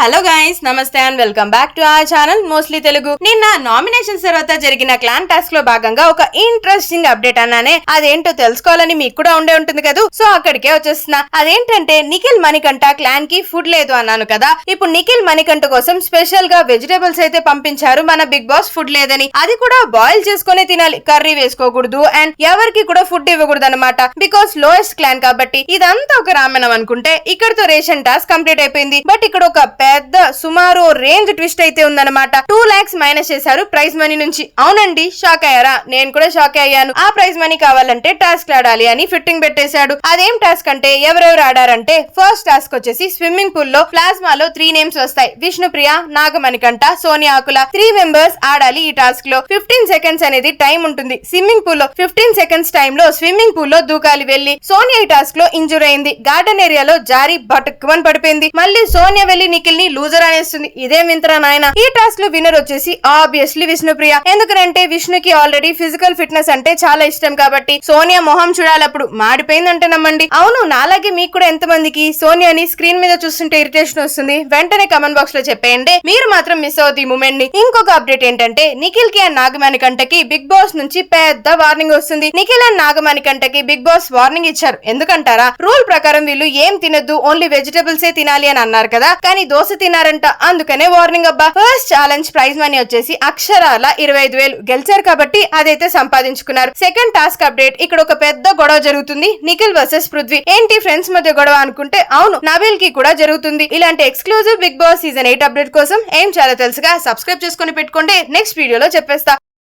Hello guys, నమస్తే and welcome back to our channel mostly Telugu. నిన్న nominations తర్వాత జరిగిన క్లాన్ టాస్క్ లో భాగంగా ఒక ఇంట్రెస్టింగ్ అప్డేట్ అన్నానే, అదేంటో తెలుసుకోవాలని మీకు కూడా ఉండే ఉంటుంది కదా. సో అక్కడికే వచ్చేస్తున్నా. అదేంటంటే నిఖిల్ మణికంఠ క్లాన్ కి ఫుడ్ లేదు అన్నాను కదా. ఇప్పుడు నిఖిల్ మణికంఠ కోసం స్పెషల్ గా వెజిటేబుల్స్ అయితే పంపించారు మన బిగ్ బాస్. ఫుడ్ లేదని, అది కూడా బాయిల్ చేసుకునే తినాలి, కర్రీ వేసుకోకూడదు అండ్ ఎవరికి కూడా ఫుడ్ ఇవ్వకూడదు అనమాట. బికాస్ లోయెస్ట్ క్లాన్ కాబట్టి. ఇదంతా ఒక రామాయణం అనుకుంటే ఇక్కడతో రేషన్ టాస్క్ కంప్లీట్ అయిపోయింది. బట్ ఇక్కడ ఒక పెద్ద సుమారు రేంజ్ ట్విస్ట్ అయితే ఉందన్నమాట. 2 lakhs మైనస్ చేశారు ప్రైజ్ మనీ నుంచి. అవునండి, షాక్ అయ్యారా? నేను కూడా షాక్ అయ్యాను. ఆ ప్రైజ్ మనీ కావాలంటే టాస్క్ ఆడాలి అని ఫిట్టింగ్ పెట్టేశాడు. అదేం టాస్క్ అంటే ఎవరెవరు ఆడారంటే, ఫస్ట్ టాస్క్ వచ్చేసి స్విమ్మింగ్ పూల్ లో ప్లాస్మాలో 3 నేమ్స్ వస్తాయి. విష్ణుప్రియ, నాగమణికంఠ, సోనియా ఆకుల 3 మెంబర్స్ ఆడాలి. ఈ టాస్క్ లో 15 seconds అనేది టైం ఉంటుంది. స్విమ్మింగ్ పూల్ లో 15 seconds టైం లో స్విమ్మింగ్ పూల్ లో దూకాలి వెళ్లి. సోనియా ఈ టాస్క్ లో ఇంజూర్ అయింది. గార్డెన్ ఏరియాలో జారి బటుక్కుమని పడిపోయింది. మళ్ళీ సోనియా వెళ్లి నిఖిల్ ని లూజర్ అనేస్తుంది. ఇదే వింతరా నాయన. ఈ టాస్క్ లో విన్నర్ వచ్చేసి ఆబ్వియస్లీ విష్ణుప్రియ. ఎందుకంటే విష్ణుకి ఆల్రెడీ ఫిజికల్ ఫిట్నెస్ అంటే చాలా ఇష్టం కాబట్టి. సోనియా మొహం చూడాలప్పుడు మాడిపోయిందంటే నమ్మండి. అవును, నాలాగే మీకు కూడా ఎంతమందికి సోనియాని స్క్రీన్ మీద చూస్తుంటే ఇరిటేషన్ వస్తుంది? వెంటనే కమెంట్ బాక్స్ లో చెప్పేయండి. మీరు మాత్రం మిస్ అవుతుంది ఈ మూమెంట్ ని. ఇంకొక అప్డేట్ ఏంటంటే, నిఖిల్ కి అండ్ నాగమణికంఠకి బిగ్ బాస్ నుంచి పెద్ద వార్నింగ్ వస్తుంది. నిఖిల్ అండ్ నాగమణికంఠకి బిగ్ బాస్ వార్నింగ్ ఇచ్చారు. ఎందుకంటారా? రూల్ ప్రకారం వీళ్ళు ఏం తినద్దు, ఓన్లీ వెజిటబుల్స్ ఏ తినాలి అని అన్నారు కదా. కానీ దోశ తినారంట, అందుకనే వార్నింగ్ అబ్బా. ఫస్ట్ ఛాలెంజ్ ప్రైజ్ మనీ వచ్చేసి అక్షరాల 25,000 గెలిచారు కాబట్టి అదైతే సంపాదించుకున్నారు. సెకండ్ టాస్క్ అప్డేట్, ఇక్కడ ఒక పెద్ద గొడవ జరుగుతుంది. నిఖిల్ వర్సెస్ పృథ్వీ. ఏంటి ఫ్రెండ్స్ మధ్య గొడవ అనుకుంటే, అవును, నబీల్ కి కూడా జరుగుతుంది. ఇలాంటి exclusive Bigg Boss season 8 update కోసం ఏం చాలా తెలుసుగా సబ్స్క్రైబ్ చేసుకుని పెట్టుకోండి. నెక్స్ట్ వీడియోలో చెప్పేస్తా.